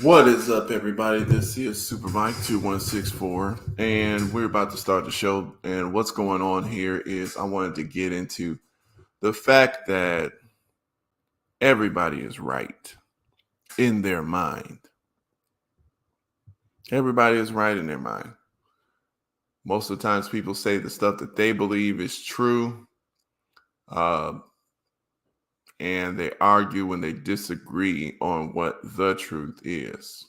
What is up, everybody? This is Super Mike 2164, and we're about to start the show. And what's going on here is I wanted to get into the fact that everybody is right in their mind. Everybody is right in their mind. Most of the times, people say the stuff that they believe is true, uh, and they argue when they disagree on what the truth is.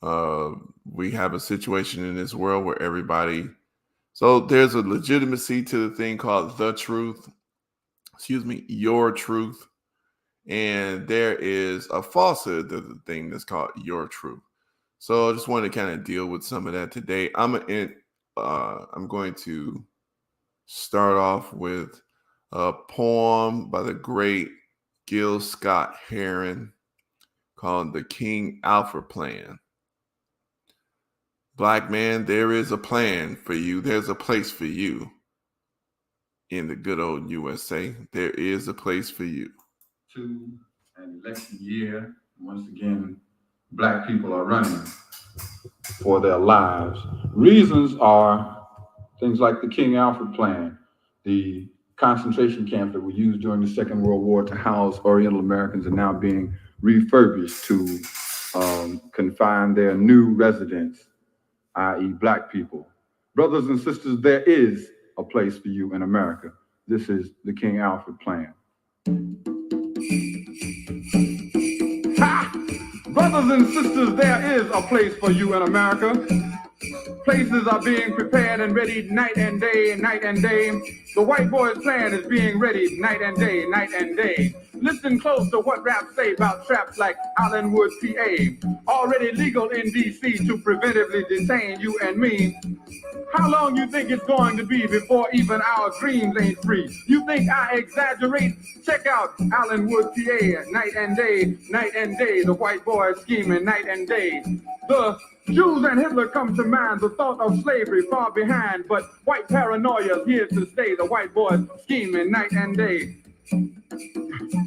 Uh, we have a situation in this world where so there's a legitimacy to the thing called the truth, your truth. And there is a falsehood to the thing that's called your truth. So I just wanted to kind of deal with some of that today. I'm going to start off with a poem by the great Gil Scott Heron called The King Alfred Plan. Black man, there is a plan for you. There's a place for you in the good old USA. There is a place for you. To an election year, once again, Black people are running for their lives. Reasons are things like the King Alfred Plan, the concentration camps that were used during the Second World War to house Oriental Americans are now being refurbished to confine their new residents, i.e., Black people. Brothers and sisters, there is a place for you in America. This is the King Alfred Plan. Ha! Brothers and sisters, there is a place for you in America. Places are being prepared and ready night and day, night and day. The white boy's plan is being ready night and day, night and day. Listen close to what raps say about traps like Allenwood, PA. Already legal in D.C. to preventively detain you and me. How long you think it's going to be before even our dreams ain't free? You think I exaggerate? Check out Allenwood, PA, night and day, night and day. The white boy is scheming night and day. The Jews and Hitler come to mind, the thought of slavery far behind, but white paranoia is here to stay. The white boy scheming night and day.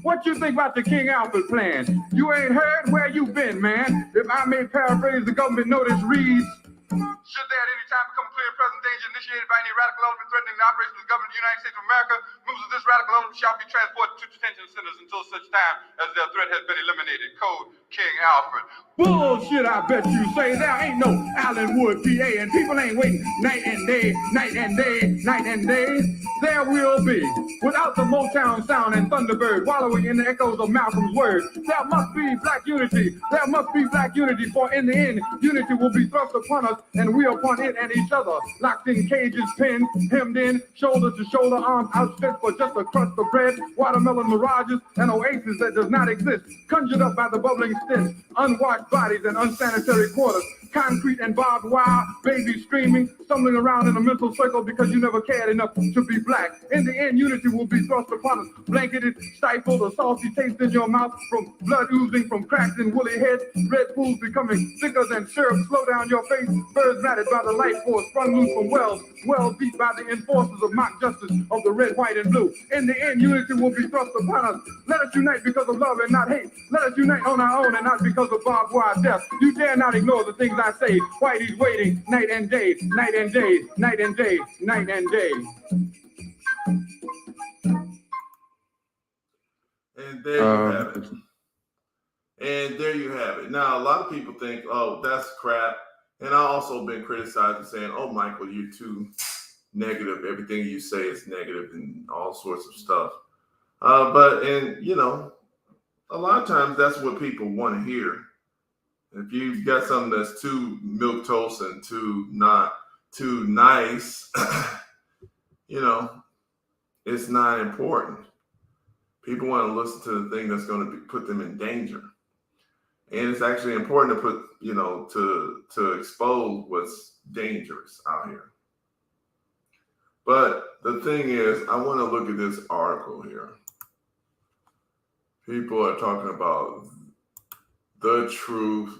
What you think about the King Alfred Plan? You ain't heard? Where you been, man? If I may paraphrase, the government notice reads, should there at any time become a clear and present danger initiated by any radical element threatening the operations of the government of the United States of America, members of this radical element shall be transported to detention centers until such time as their threat has been eliminated. Code King Alfred. Bullshit, I bet you say. There ain't no Allenwood, PA, and people ain't waiting night and day, night and day, night and day. There will be, without the Motown sound and Thunderbird wallowing in the echoes of Malcolm's words, there must be Black unity. There must be Black unity, for in the end, unity will be thrust upon us and we upon it and each other, locked in cages, pinned, hemmed in, shoulder to shoulder, arms outstretched for just a crust of bread, watermelon mirages, and oasis that does not exist, conjured up by the bubbling stench, unwashed bodies and unsanitary quarters, concrete and barbed wire, babies screaming, stumbling around in a mental circle because you never cared enough to be Black. In the end, unity will be thrust upon us, blanketed, stifled, a salty taste in your mouth from blood oozing from cracks in woolly heads, red pools becoming thicker than syrup, slow down your face, birds matted by the life force, sprung loose from wells deep by the enforcers of mock justice of the red, white, and blue. In the end, unity will be thrust upon us. Let us unite because of love and not hate. Let us unite on our own and not because of barbed wire death. You dare not ignore the things I say. Whitey's waiting night and day, night and day, night and day, night and day. And there you have it. And there you have it. Now, a lot of people think, oh, that's crap. And I've also been criticized for saying, oh, Michael, you're too negative. Everything you say is negative and all sorts of stuff. A lot of times that's what people want to hear. If you've got something that's too milquetoast and not too nice, it's not important. People want to listen to the thing that's going to put them in danger. And it's actually important to put, to expose what's dangerous out here. But the thing is, I want to look at this article here. People are talking about the truth,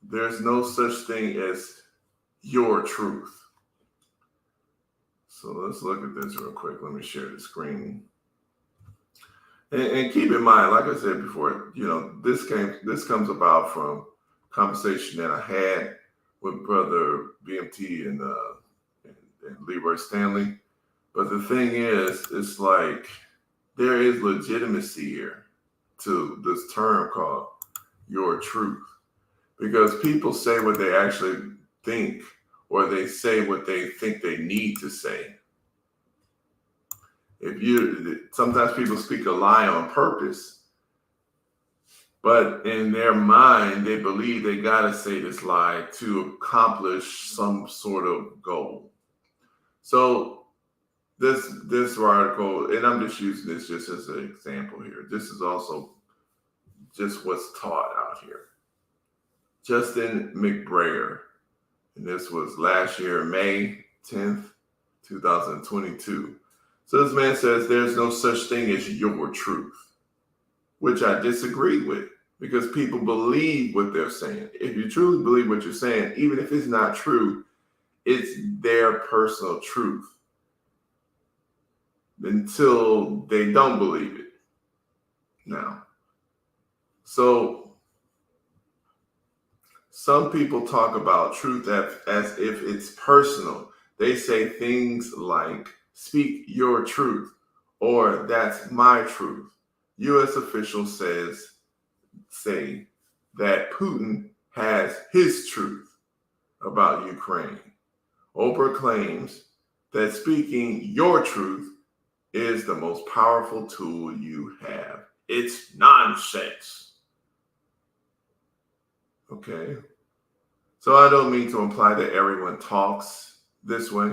there's no such thing as your truth. So let's look at this real quick. Let me share the screen. And keep in mind, like I said before, this comes about from conversation that I had with Brother BMT and Leroy Stanley. But the thing is, it's like there is legitimacy here to this term called your truth. Because people say what they actually think, or they say what they think they need to say. Sometimes people speak a lie on purpose, but in their mind, they believe they gotta say this lie to accomplish some sort of goal. So this article, and I'm just using this just as an example here. This is also just what's taught out here. Justin McBrayer, and this was last year, May 10th, 2022. So this man says there's no such thing as your truth, which I disagree with, because people believe what they're saying. If you truly believe what you're saying, even if it's not true, it's their personal truth until they don't believe it. Now, so some people talk about truth as if it's personal. They say things like, speak your truth, or that's my truth. U.S. officials say that Putin has his truth about Ukraine. Oprah claims that speaking your truth is the most powerful tool you have. It's nonsense. Okay. So I don't mean to imply that everyone talks this way.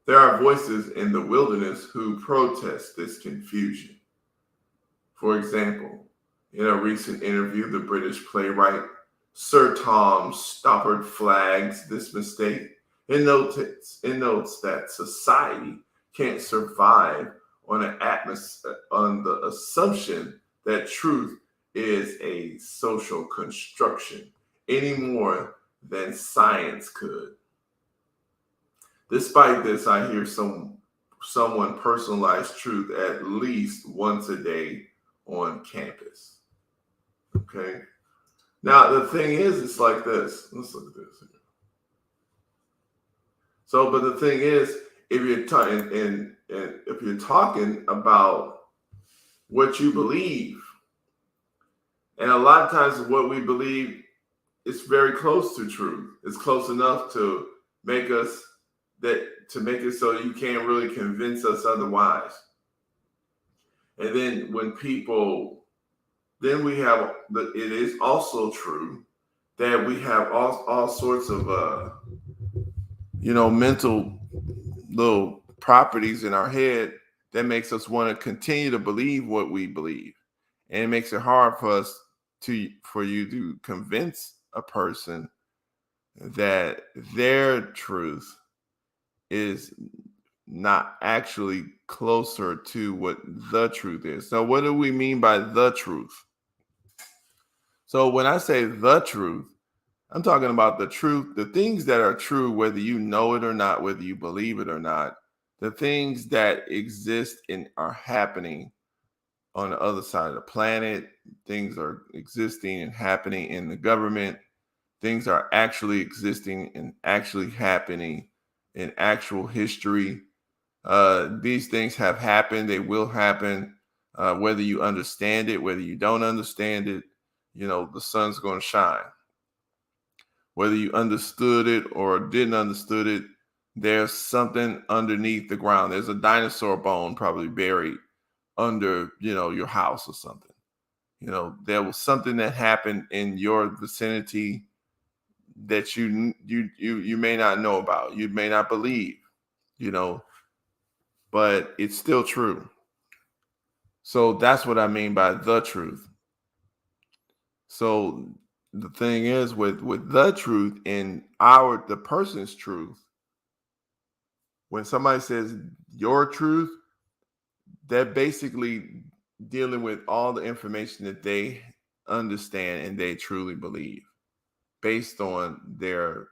There are voices in the wilderness who protest this confusion. For example, in a recent interview, the British playwright Sir Tom Stoppard flags this mistake and notes that society can't survive on the assumption that truth is a social construction any more than science could. Despite this, I hear someone personalize truth at least once a day on campus. Okay. Now the thing is, it's like this. Let's look at this here. So, but the thing is, if you're if you're talking about what you believe, and a lot of times what we believe is very close to truth. It's close enough to make it so you can't really convince us otherwise. And then then we have it is also true that we have all sorts of mental little properties in our head that makes us want to continue to believe what we believe. And it makes it hard for you to convince a person that their truth is not actually closer to what the truth is. So what do we mean by the truth? So when I say the truth, I'm talking about the truth, the things that are true, whether you know it or not, whether you believe it or not, the things that exist and are happening on the other side of the planet, things are existing and happening in the government, things are actually existing and actually happening in actual history. These things have happened, they will happen, whether you understand it, whether you don't understand it, the sun's going to shine. Whether you understood it or didn't understood it, there's something underneath the ground. There's a dinosaur bone probably buried under, your house or something. There was something that happened in your vicinity that you may not know about, you may not believe, but it's still true. So that's what I mean by the truth. So the thing is with the truth and the person's truth, when somebody says your truth, they're basically dealing with all the information that they understand and they truly believe based on their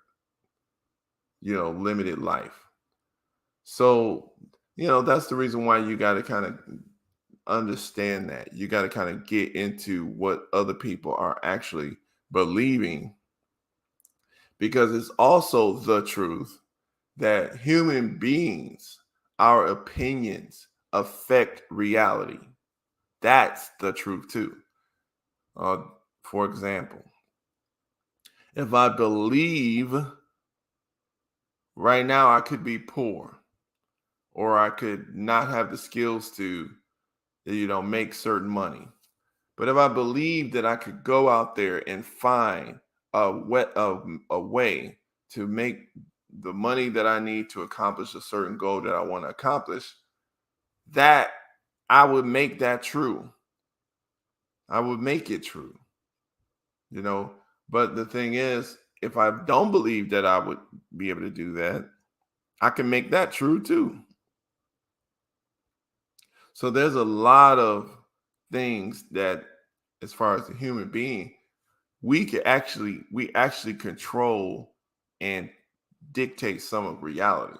limited life. So that's the reason why you got to kind of understand that. You got to kind of get into what other people are actually believing, because it's also the truth that human beings, our opinions affect reality. That's the truth too. Uh, for example, if I believe right now I could be poor, or I could not have the skills to, make certain money. But if I believe that I could go out there and find a way to make the money that I need to accomplish a certain goal that I want to accomplish, that I would make that true. I would make it true, you know. But the thing is, if I don't believe that I would be able to do that, I can make that true too. So there's a lot of things that, as far as the human being, we actually control and dictate some of reality.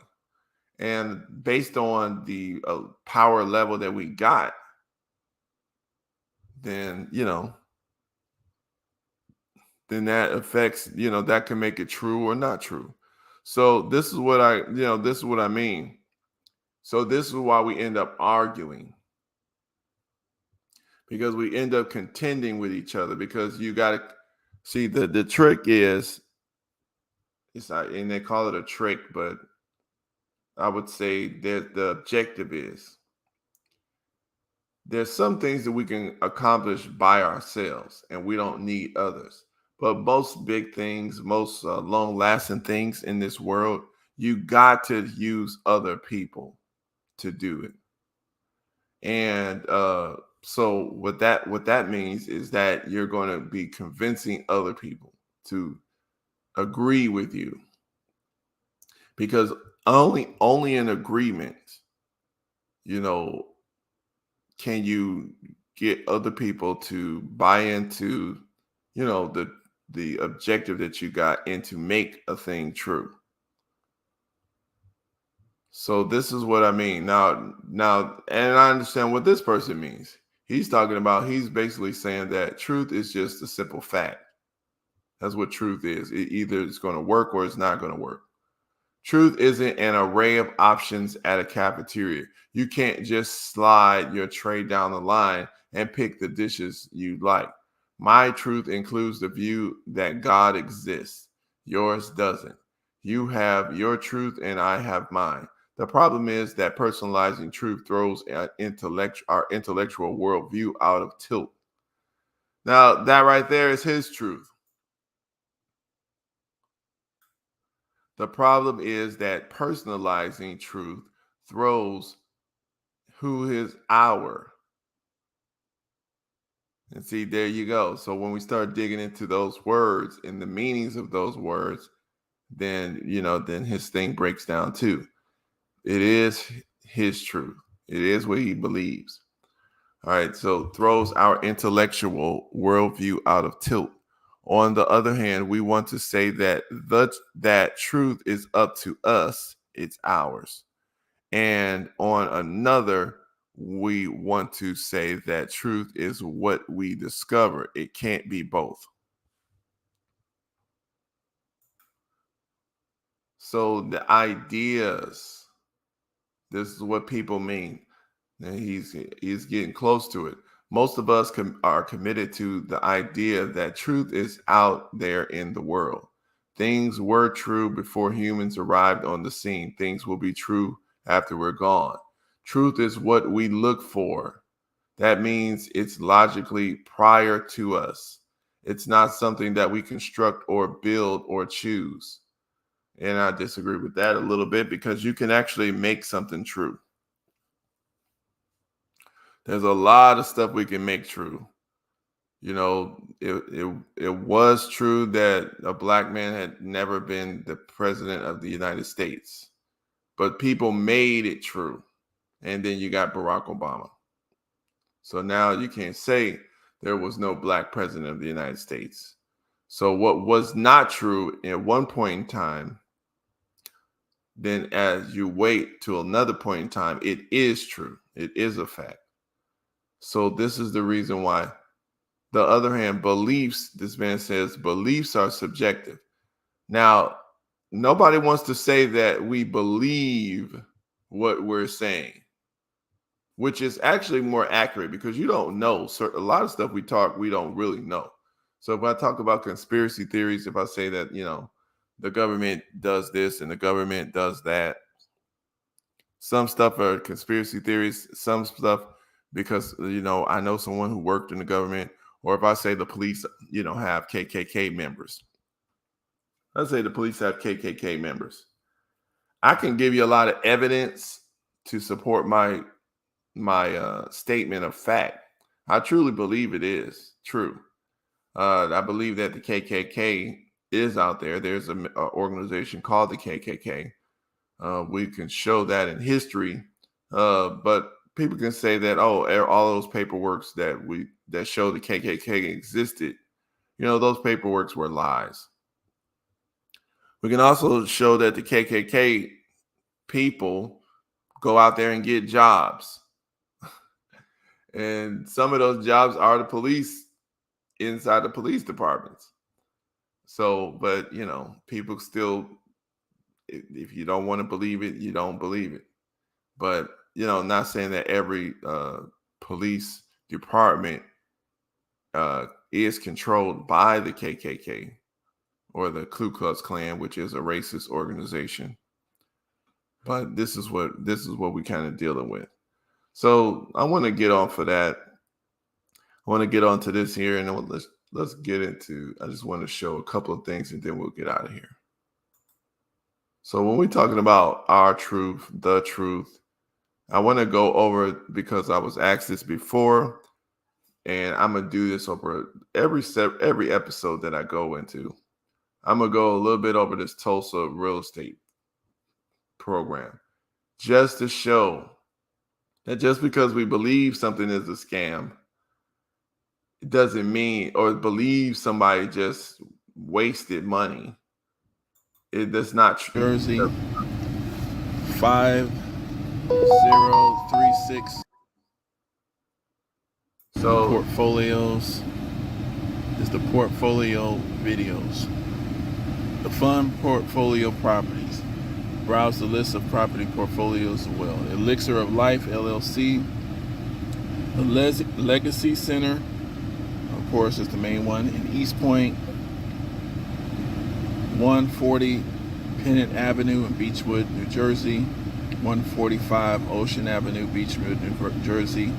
And based on the power level that we got, then then that affects, that can make it true or not true. So this is what I mean. So this is why we end up arguing, because we end up contending with each other, because you got to see, the trick is, it's not, and they call it a trick, but I would say that the objective is, there's some things that we can accomplish by ourselves and we don't need others. But most big things, most long lasting things in this world, you got to use other people to do it. And so what that means is that you're going to be convincing other people to agree with you, because only in agreement, you know, can you get other people to buy into, the objective that you got, and to make a thing true. So this is what I mean. Now, and I understand what this person means. He's basically saying that truth is just a simple fact. That's what truth is. Either it's going to work or it's not going to work. Truth isn't an array of options at a cafeteria. You can't just slide your tray down the line and pick the dishes you like. My truth includes the view that God exists. Yours doesn't. You have your truth and I have mine. The problem is that personalizing truth throws our intellectual worldview out of tilt. Now, that right there is his truth. The problem is that personalizing truth throws who is our. And see, there you go. So when we start digging into those words and the meanings of those words, then, then his thing breaks down too. It is his truth. It is what he believes. All right. So throws our intellectual worldview out of tilt. On the other hand, we want to say that that truth is up to us. It's ours. And on another, we want to say that truth is what we discover. It can't be both. So the ideas, this is what people mean. And he's getting close to it. Most of us are committed to the idea that truth is out there in the world. Things were true before humans arrived on the scene. Things will be true after we're gone. Truth is what we look for. That means it's logically prior to us. It's not something that we construct or build or choose. And I disagree with that a little bit, because you can actually make something true. There's a lot of stuff we can make true. It was true that a black man had never been the president of the United States, but people made it true. And then you got Barack Obama. So now you can't say there was no black president of the United States. So what was not true at one point in time, then as you wait to another point in time, it is true. It is a fact. So this is the reason why. The other hand, beliefs, this man says, beliefs are subjective. Now, nobody wants to say that we believe what we're saying, which is actually more accurate because you don't know. So a lot of stuff we don't really know. So if I talk about conspiracy theories, if I say that, the government does this and the government does that, some stuff are conspiracy theories, some stuff because, I know someone who worked in the government, or if I say the police, have KKK members. Let's say the police have KKK members. I can give you a lot of evidence to support my statement of fact. I truly believe it is true. I believe that the KKK is out there. There's an organization called the KKK. We can show that in history, but people can say that, all those paperworks that show the KKK existed, those paperworks were lies. We can also show that the KKK people go out there and get jobs. And some of those jobs are the police inside the police departments. So, but, people still, if you don't want to believe it, you don't believe it. But, not saying that every police department is controlled by the KKK or the Ku Klux Klan, which is a racist organization. But this is what we kind of dealing with. So I want to get on for that. I want to get on to this here, and then let's get into. I just want to show a couple of things, and then we'll get out of here. So when we're talking about our truth, the truth, I want to go over it because I was asked this before, and I'm gonna do this over every episode that I go into. I'm gonna go a little bit over this Tulsa real estate program, just to show that just because we believe something is a scam, it doesn't mean, or believe somebody just wasted money. It does not. Jersey 5036. So portfolios is the portfolio videos. The fund portfolio properties. Browse the list of property portfolios as well. Elixir of Life LLC. The Legacy Center, of course, is the main one in East Point. 140 Pennant Avenue in Beechwood, New Jersey. 145 Ocean Avenue, Beechwood, New Jersey.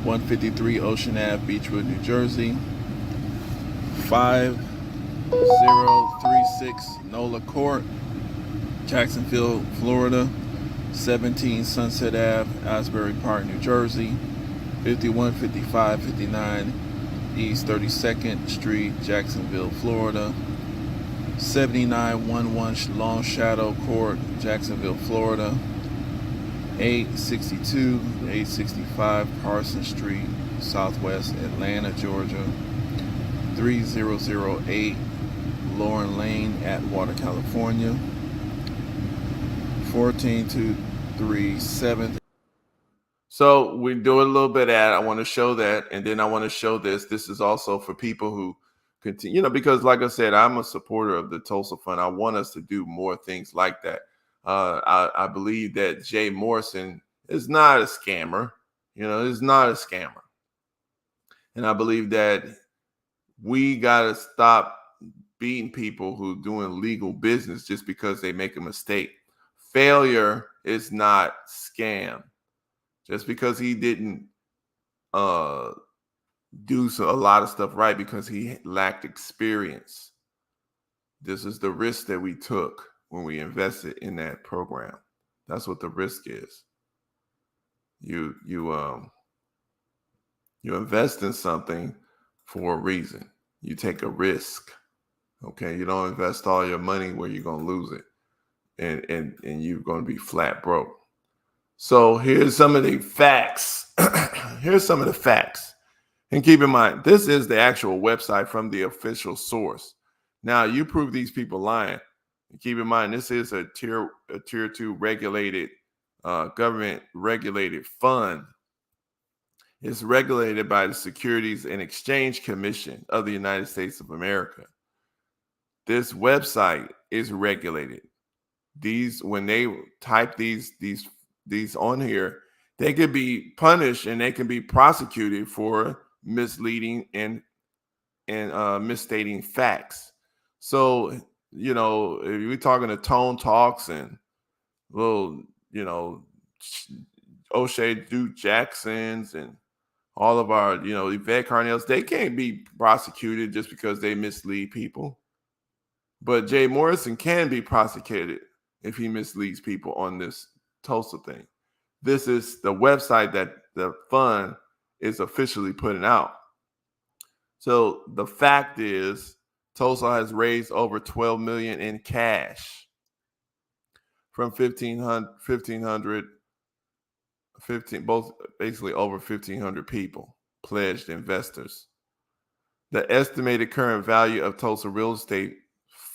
153 Ocean Ave, Beechwood, New Jersey. 5036 Nola Court, Jacksonville, Florida. 17 Sunset Ave, Asbury Park, New Jersey. 515559 East 32nd Street, Jacksonville, Florida. 7911 Long Shadow Court, Jacksonville, Florida. 865 Parsons Street, Southwest Atlanta, Georgia. 3008 Lauren Lane, Atwater, California. 14237. So we do a little bit of that. I want to show that, and then I want to show this. This is also for people who continue, because like I said, I'm a supporter of the Tulsa Fund. I want us to do more things like that. I believe that Jay Morrison is not a scammer. Is not a scammer. And I believe that we got to stop beating people who doing legal business just because they make a mistake. Failure is not scam. Just because he didn't do a lot of stuff right because he lacked experience. This is the risk that we took when we invested in that program. That's what the risk is. You invest in something for a reason. You take a risk. Okay, you don't invest all your money where you're gonna lose it, and you're gonna be flat broke. So here's some of the facts. Here's some of the facts. And keep in mind, this is the actual website from the official source. Now, you prove these people lying. And keep in mind, this is a tier 2 regulated, government regulated fund. is regulated by the Securities and Exchange Commission of the United States of America. This website is regulated. When they type these on here, they could be punished and they can be prosecuted for misleading and misstating facts. So, if we're talking to Tone Talks and little, O'Shea Duke Jacksons and all of our, Yvette Carnells, they can't be prosecuted just because they mislead people. But Jay Morrison can be prosecuted if he misleads people on this Tulsa thing. This is the website that the fund is officially putting out. So the fact is, Tulsa has raised over $12 million in cash from 1,500, both basically over 1,500 people, pledged investors. The estimated current value of Tulsa Real Estate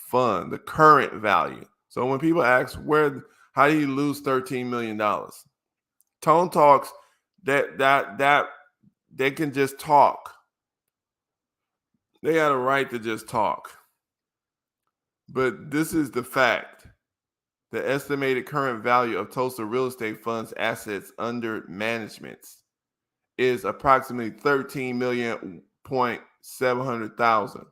Fund, the current value. So when people ask, how do you lose $13 million? Tone Talks, that they can just talk. They got a right to just talk. But this is the fact. The estimated current value of Tulsa Real Estate Fund's assets under management is approximately $13,700,000.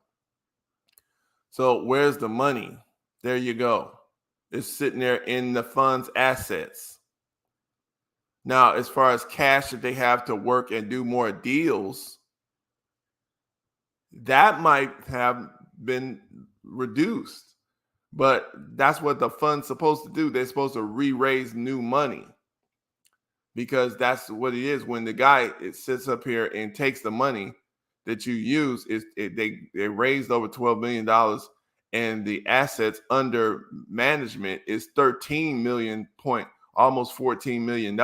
So where's the money? There you go. It's sitting there in the fund's assets. Now, as far as cash that they have to work and do more deals, that might have been reduced. But that's what the fund's supposed to do. They're supposed to re-raise new money, because that's what it is. When the guy sits up here and takes the money that you use, they raised over $12 million, and the assets under management is $13 million, almost $14 million.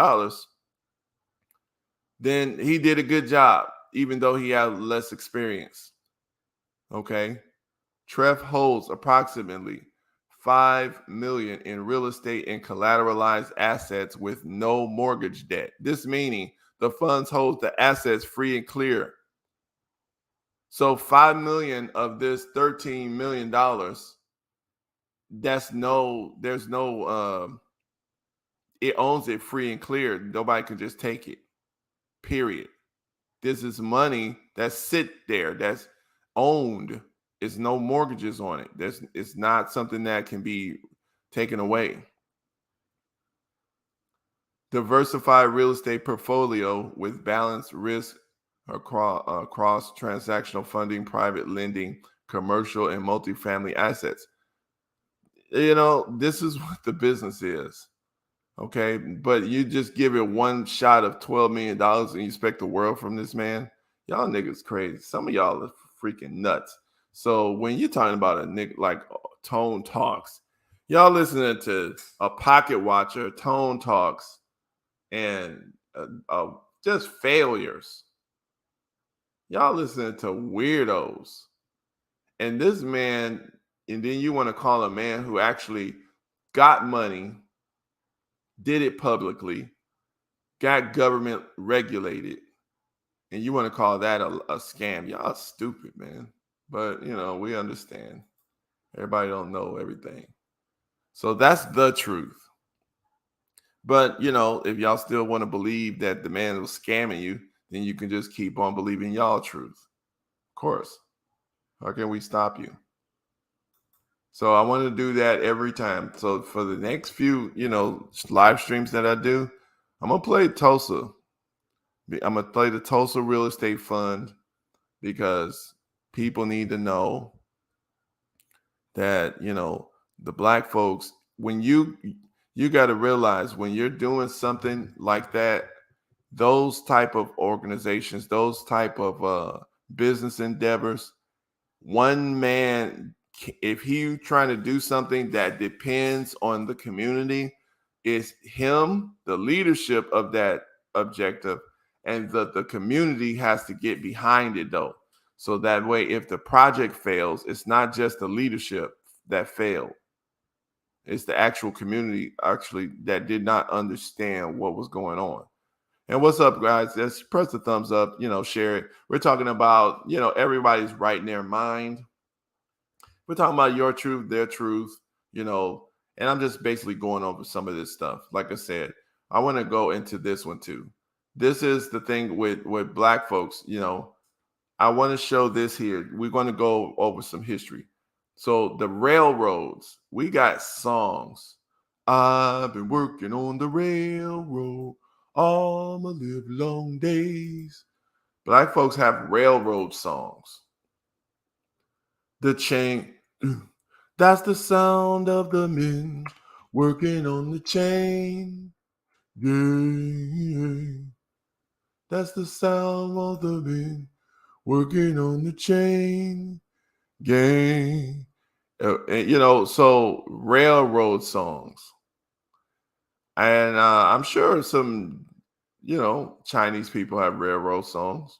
Then he did a good job, even though he had less experience. Okay. Treff holds approximately $5 million in real estate and collateralized assets with no mortgage debt. This meaning the funds hold the assets free and clear. So $5 million of this $13 million, it owns it free and clear. Nobody can just take it, period. This is money that's sit there, that's owned. There's no mortgages on it. It's not something that can be taken away. Diversified real estate portfolio with balanced risk across transactional funding, private lending, commercial, and multifamily assets. This is what the business is. Okay. But you just give it one shot of $12 million and you expect the world from this man. Y'all niggas crazy. Some of y'all are freaking nuts. So when you're talking about a nigga like Tone Talks, y'all listening to a pocket watcher, Tone Talks, and just failures. Y'all listening to weirdos. And this man, and then you want to call a man who actually got money, did it publicly, got government regulated, and you want to call that a scam. Y'all stupid, man. But, we understand. Everybody don't know everything. So that's the truth. But, if y'all still want to believe that the man was scamming you, then you can just keep on believing y'all truth. Of course. How can we stop you? So I want to do that every time. So for the next few, live streams that I do, I'm going to play Tulsa. I'm going to play the Tulsa Real Estate Fund, because people need to know that, the black folks, when you got to realize when you're doing something like that, those type of organizations, those type of business endeavors, one man, if he trying to do something that depends on the community, it's him, the leadership of that objective, and the community has to get behind it, though. So that way, if the project fails, it's not just the leadership that failed. It's the actual community that did not understand what was going on. And what's up, guys? Just press the thumbs up, share it. We're talking about, everybody's right in their mind. We're talking about your truth, their truth, and I'm just basically going over some of this stuff. Like I said, I want to go into this one too. This is the thing with Black folks, I want to show this here. We're going to go over some history. So the railroads, we got songs. I've been working on the railroad all my live long days. Black folks have railroad songs. The chain, that's the sound of the men working on the chain. Yeah, that's the sound of the men working on the chain gang. So railroad songs. And I'm sure some, Chinese people have railroad songs.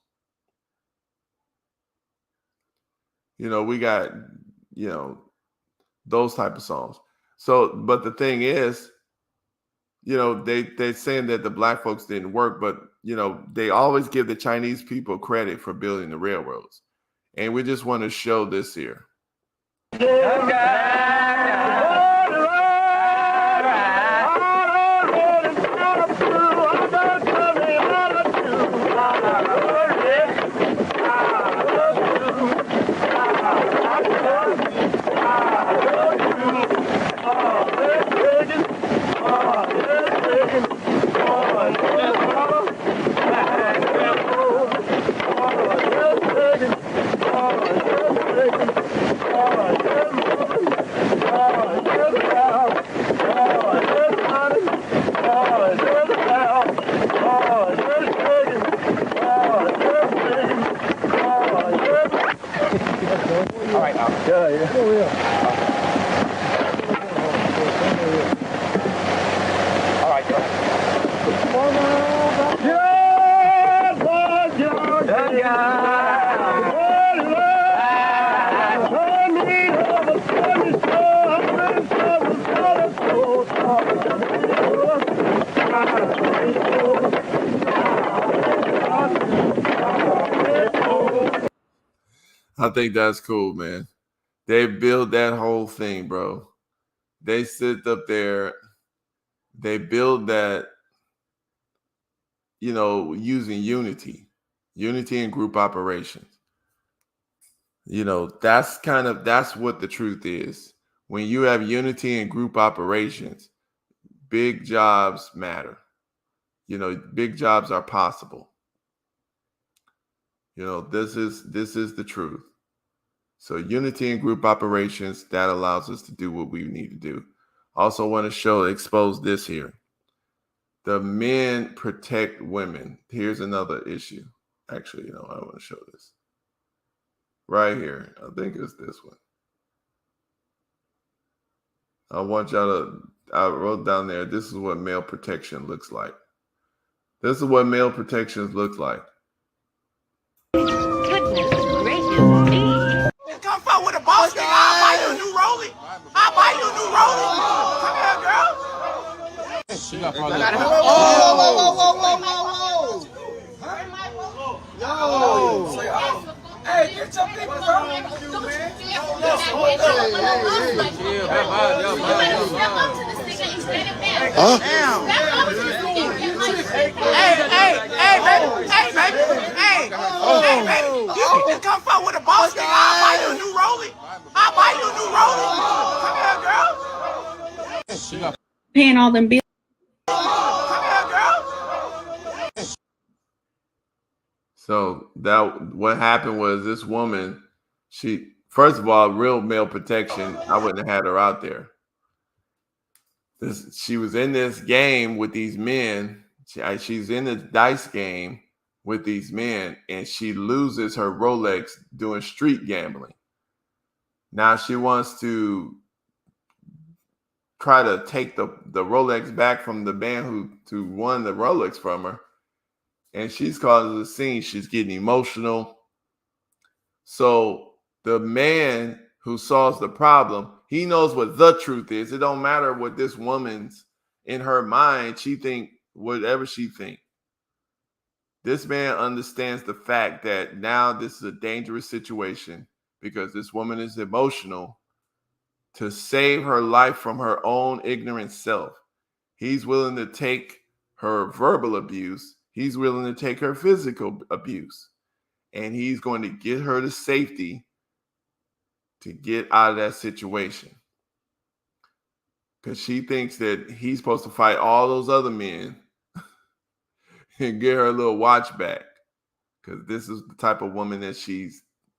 We got, those type of songs. So, but the thing is, they're saying that the Black folks didn't work, but, they always give the Chinese people credit for building the railroads. And we just want to show this here. I think that's cool, man. They build that whole thing, bro. They sit up there. They build that, using unity and group operations. That's what the truth is. When you have unity and group operations, big jobs matter. Big jobs are possible. This is the truth. So unity and group operations, that allows us to do what we need to do. Also want to expose this here. The men protect women. Here's another issue. Actually, I want to show this. Right here. I think it's this one. I want y'all I wrote down there, this is what male protection looks like. This is what male protections look like. Come forward with a boss nigga. I'll buy you a new Rollie. I'll buy you a new Rollie. Come here, girl. Whoa. Hey, get your people from you, man. Hey, baby. You can just come forward with a boss nigga. I'll buy you a new Rollie. I'll buy you a new Rollie. Come here, girl. Paying all them bills. Come here, girl. So what happened was this woman, first of all, real male protection, I wouldn't have had her out there. She was in this game with these men. She's in the dice game with these men, and she loses her Rolex doing street gambling. Now she wants to try to take the Rolex back from the man who won the Rolex from her. And she's causing the scene. She's getting emotional. So the man who solves the problem, he knows what the truth is. It don't matter what this woman's in her mind. She think whatever she think. This man understands the fact that now this is a dangerous situation because this woman is emotional to save her life from her own ignorant self. He's willing to take her verbal abuse. He's willing to take her physical abuse. And he's going to get her to safety to get out of that situation. Because she thinks that he's supposed to fight all those other men and get her a little watch back. Because this is the type of woman that she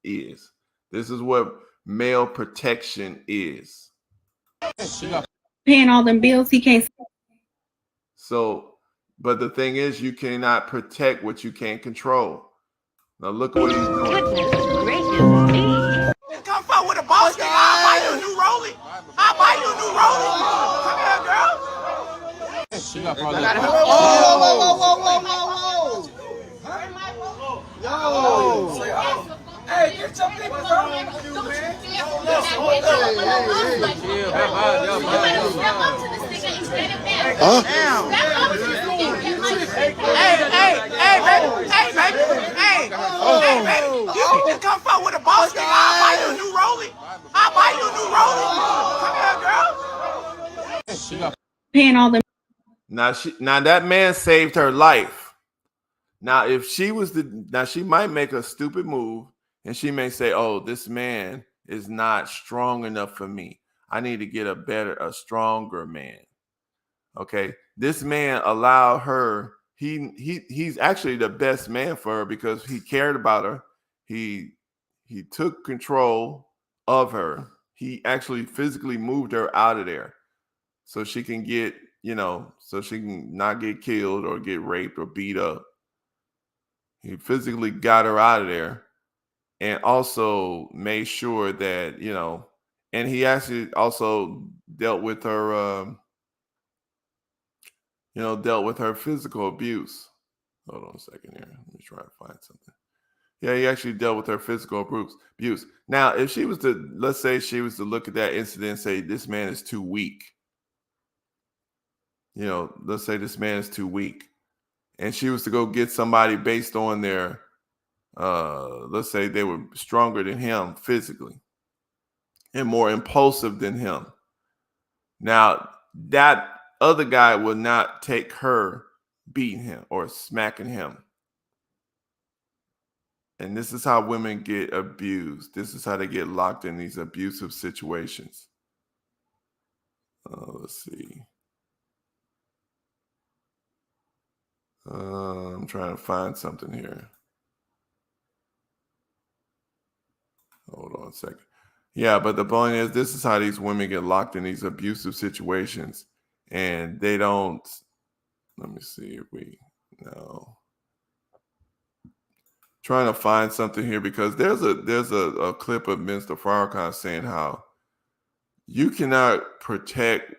is. This is what male protection is. Paying all them bills he can't. So, but the thing is, you cannot protect what you can't control. Now look at what he's doing. Come fuck with a boss nigga. I'll buy you a new Rollie. I'll buy you a new Rollie. Come here, girl. Hey, get your people from you, man. Hey, baby. You can just come fuck with a boss nigga. I'll buy you a new Rollie. I'll buy you a new Rollie. Come here, girl. Paying all them. Now that man saved her life. Now, if she was she might make a stupid move and she may say, "Oh, this man is not strong enough for me. I need to get a stronger man." Okay, this man allowed her. He's actually the best man for her because he cared about her. He took control of her. He actually physically moved her out of there so she can get, so she can not get killed or get raped or beat up. He physically got her out of there and also made sure that, and he actually also dealt with her, dealt with her physical abuse. Hold on a second here. Let me try to find something. Yeah, he actually dealt with her physical abuse. Now, if she was to, let's say she was to look at that incident and say, this man is too weak. Let's say this man is too weak. And she was to go get somebody based on their, let's say they were stronger than him physically and more impulsive than him. Now, that other guy will not take her beating him or smacking him. And this is how women get abused. This is how they get locked in these abusive situations. Let's see. I'm trying to find something here. Hold on a second. Yeah, but the point is, this is how these women get locked in these abusive situations. And they don't, let me see if we know. Trying to find something here because there's a clip of Mr. Farrakhan saying how you cannot protect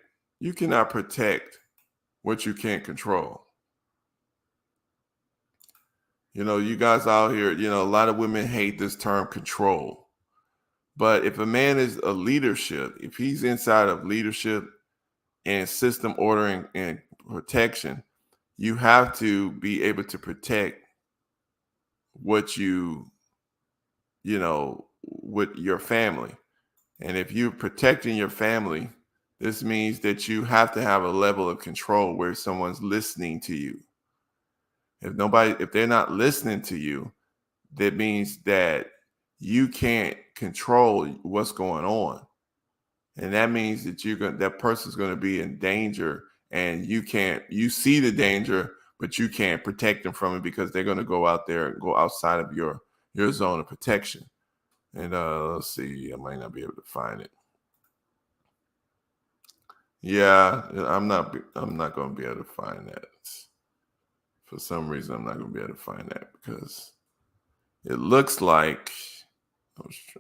what you can't control. You guys out here, a lot of women hate this term control. But if a man is a leadership, if he's inside of leadership and system ordering and protection, you have to be able to protect what with your family. And if you're protecting your family, this means that you have to have a level of control where someone's listening to you. If they're not listening to you, that means that you can't control what's going on. And that means that that person's going to be in danger and you see the danger, but you can't protect them from it because they're going to go out there and go outside of your zone of protection. And let's see, I might not be able to find it. Yeah, I'm not going to be able to find that. For some reason, I'm not going to be able to find that because it looks like,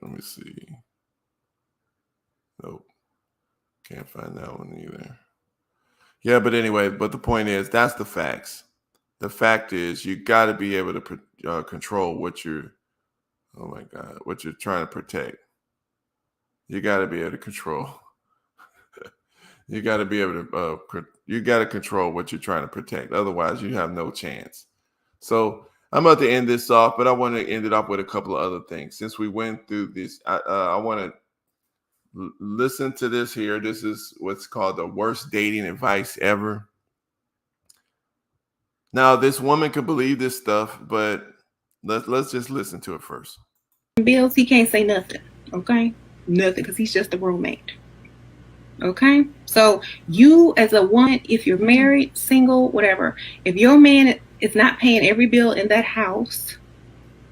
let me see. Nope. Can't find that one either. Yeah, but anyway, the point is, that's the facts. The fact is, you got to be able to control what you're trying to protect. You got to be able to control. You got to be able to, you got to control what you're trying to protect. Otherwise, you have no chance. So I'm about to end this off, but I want to end it off with a couple of other things. Since we went through this, I want to listen to this here. This is what's called the worst dating advice ever. Now, this woman could believe this stuff, but let's just listen to it first. Bills, he can't say nothing. Okay, nothing, because he's just a roommate. Okay, so you as a woman, if you're married, single, whatever, if your man is not paying every bill in that house,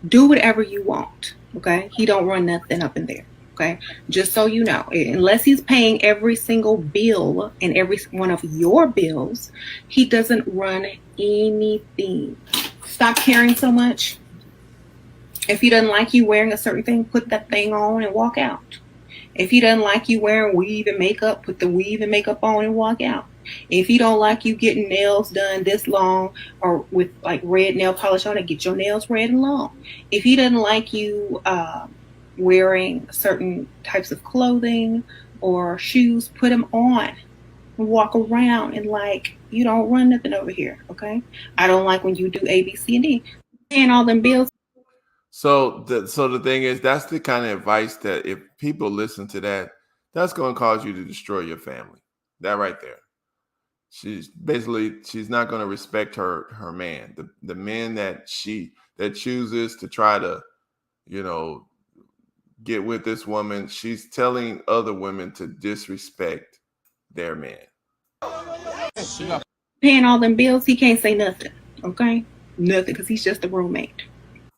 do whatever you want. Okay, he don't run nothing up in there. Okay, just so you know, unless he's paying every single bill and every one of your bills, he doesn't run anything. Stop caring so much. If he doesn't like you wearing a certain thing, put that thing on and walk out. If he doesn't like you wearing weave and makeup, put the weave and makeup on and walk out. If he don't like you getting nails done this long or with like red nail polish on it, get your nails red and long. If he doesn't like you wearing certain types of clothing or shoes, put them on and walk around and like you don't run nothing over here. Okay, I don't like when you do A, B, C, and D, paying all them bills. So the thing is, that's the kind of advice that if people listen to that, that's going to cause you to destroy your family. That right there. She's not going to respect her man. The man that chooses to try to, get with this woman, she's telling other women to disrespect their man. Paying all them bills, he can't say nothing. Okay, nothing, because he's just a roommate.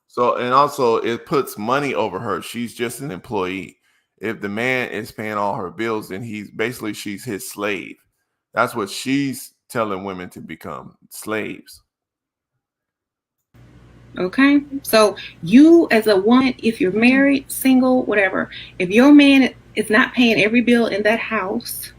So, and also it puts money over her. She's just an employee. If the man is paying all her bills, then she's his slave. That's what she's telling women to become, slaves. Okay, so you as a woman, if you're married, single, whatever, if your man is not paying every bill in that house,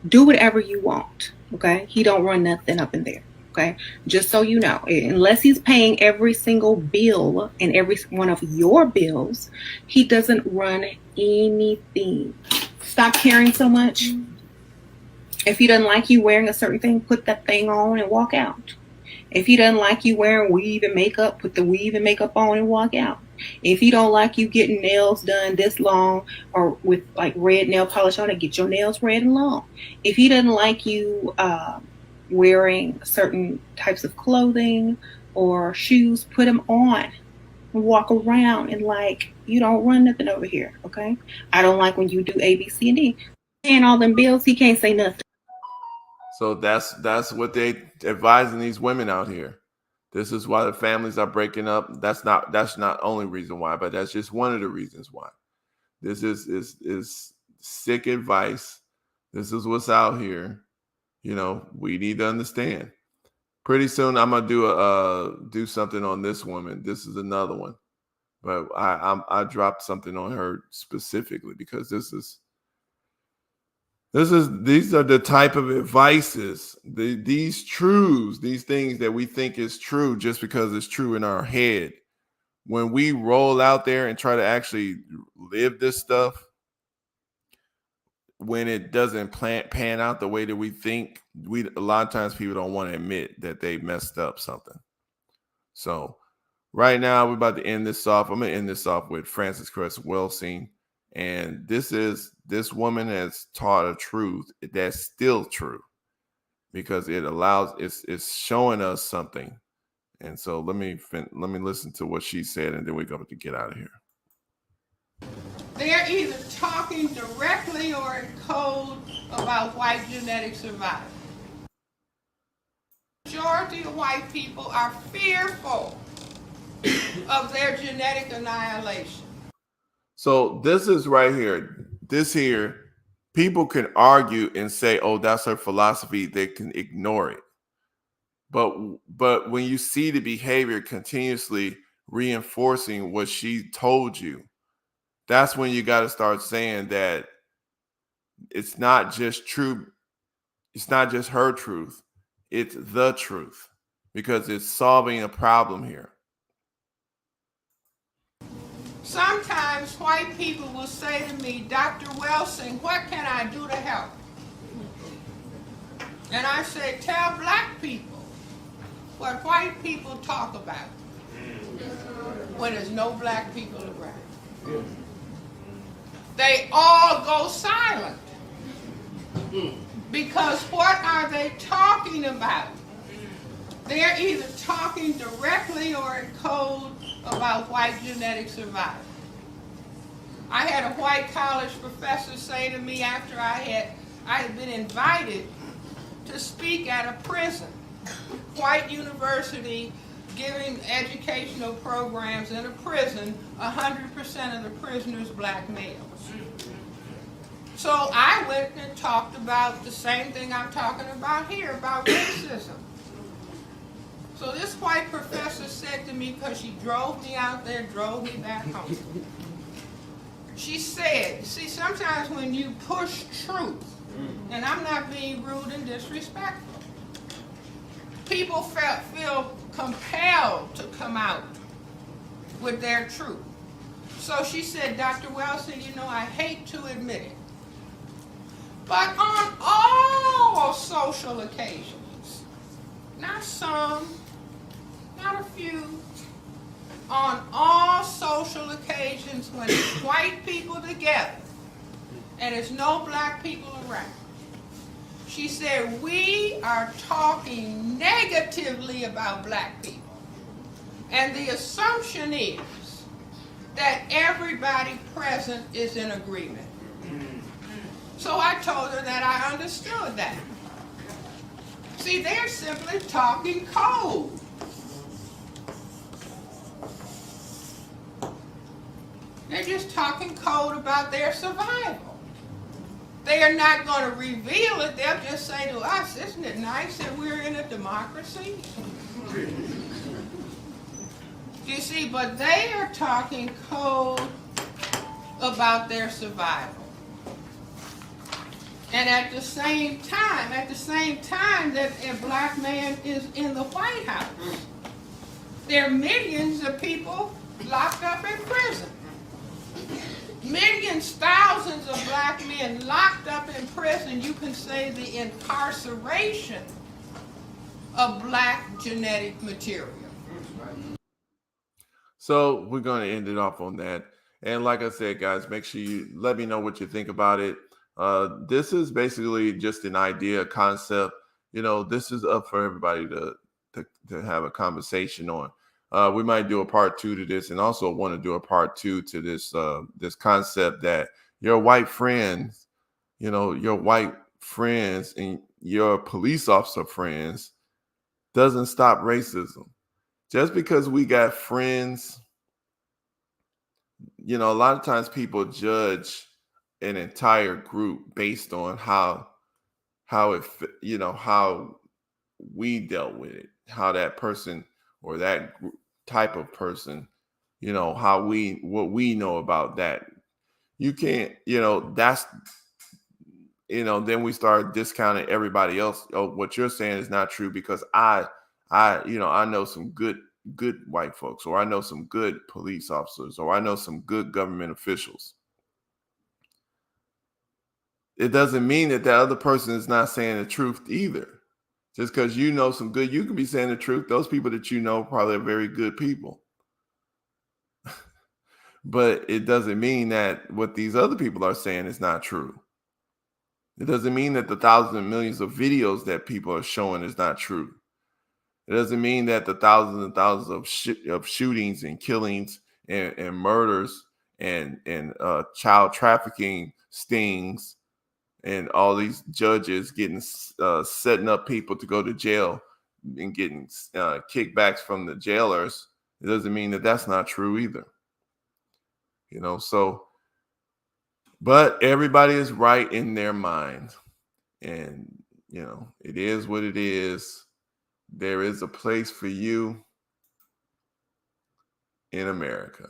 do whatever you want. Okay, he don't run nothing up in there. Okay, just so you know, unless he's paying every single bill and every one of your bills, he doesn't run anything. Stop caring so much. If he doesn't like you wearing a certain thing, put that thing on and walk out. If he doesn't like you wearing weave and makeup, put the weave and makeup on and walk out. If he don't like you getting nails done this long or with like red nail polish on it, get your nails red and long. If he doesn't like you wearing certain types of clothing or shoes, put them on and walk around and like you don't run nothing over here. Okay, I don't like when you do A, B, C, and D, paying all them bills, he can't say nothing. So that's what they advising these women out here. This is why the families are breaking up. That's not only reason why, but that's just one of the reasons why. This is sick advice. This is what's out here. We need to understand. Pretty soon I'm gonna do something on this woman. This is another one, but I dropped something on her specifically because these are the type of advices, these truths, these things that we think is true just because it's true in our head. When we roll out there and try to actually live this stuff, when it doesn't pan out the way that we think, a lot of times people don't want to admit that they messed up something. So right now we're about to end this off. I'm going to end this off with Frances Cress Welsing. And this woman has taught a truth that's still true because it's showing us something. And so let me listen to what she said, and then we're going to get out of here. They're either talking directly or in code about white genetic survival. The majority of white people are fearful of their genetic annihilation. So this is right here. This here, people can argue and say, "Oh, that's her philosophy." They can ignore it. But when you see the behavior continuously reinforcing what she told you, that's when you got to start saying that it's not just true. It's not just her truth. It's the truth because it's solving a problem here. Sometimes white people will say to me, "Dr. Welsing, what can I do to help?" And I say, tell black people what white people talk about. when there's no black people around. They all go silent. Because what are they talking about? They're either talking directly or in code about white genetic survival. I had a white college professor say to me after I had been invited to speak at a prison, white university giving educational programs in a prison, 100% of the prisoners black males. So I went and talked about the same thing I'm talking about here, about racism. So this white professor said to me, because she drove me out there, drove me back home. She said, see, sometimes when you push truth, and I'm not being rude and disrespectful, people feel compelled to come out with their truth. So she said, Dr. Wilson, you know, I hate to admit it, but on all social occasions, not some, not a few, on all social occasions when it's white people together and there's no black people around, she said, we are talking negatively about black people. And the assumption is that everybody present is in agreement. So I told her that I understood that. See, they're simply talking code. They're just talking code about their survival. They are not going to reveal it. They'll just say to us, isn't it nice that we're in a democracy? You see, but they are talking code about their survival. And at the same time that a black man is in the White House, there are millions of people locked up in prison. Millions, thousands of black men locked up in prison. You can say the incarceration of black genetic material. So we're going to end it off on that. And like I said, guys, make sure you let me know what you think about it. This is basically just an idea, a concept. You know, this is up for everybody to have a conversation on. We might do a part 2 to this, and also want to do a part 2 to this this concept that your white friends, you know, your white friends and your police officer friends doesn't stop racism. Just because we got friends, you know, a lot of times people judge an entire group based on how it, you know, how we dealt with it, how that person or that type of person, you know, what we know about that. You can't, you know, that's, you know, then we start discounting everybody else. Oh, what you're saying is not true because you know, I know some good white folks, or I know some good police officers, or I know some good government officials. It doesn't mean that other person is not saying the truth either. Just because you know some good, you can be saying the truth. Those people that you know probably are very good people. But it doesn't mean that what these other people are saying is not true. It doesn't mean that the thousands and millions of videos that people are showing is not true. It doesn't mean that the thousands and thousands of shootings and killings and murders and child trafficking stings and all these judges getting setting up people to go to jail and getting kickbacks from the jailers. It doesn't mean that that's not true either. You know, so, but everybody is right in their mind. And, you know, it is what it is. There is a place for you in America.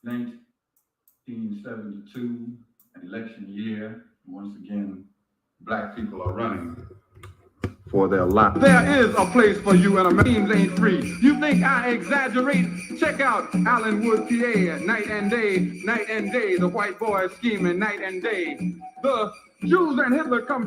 1972, election year. Once again, black people are running for their lives. There is a place for you, and Americans ain't free. You think I exaggerate? Check out Allenwood, PA, night and day, the white boys scheming night and day. The Jews and Hitler come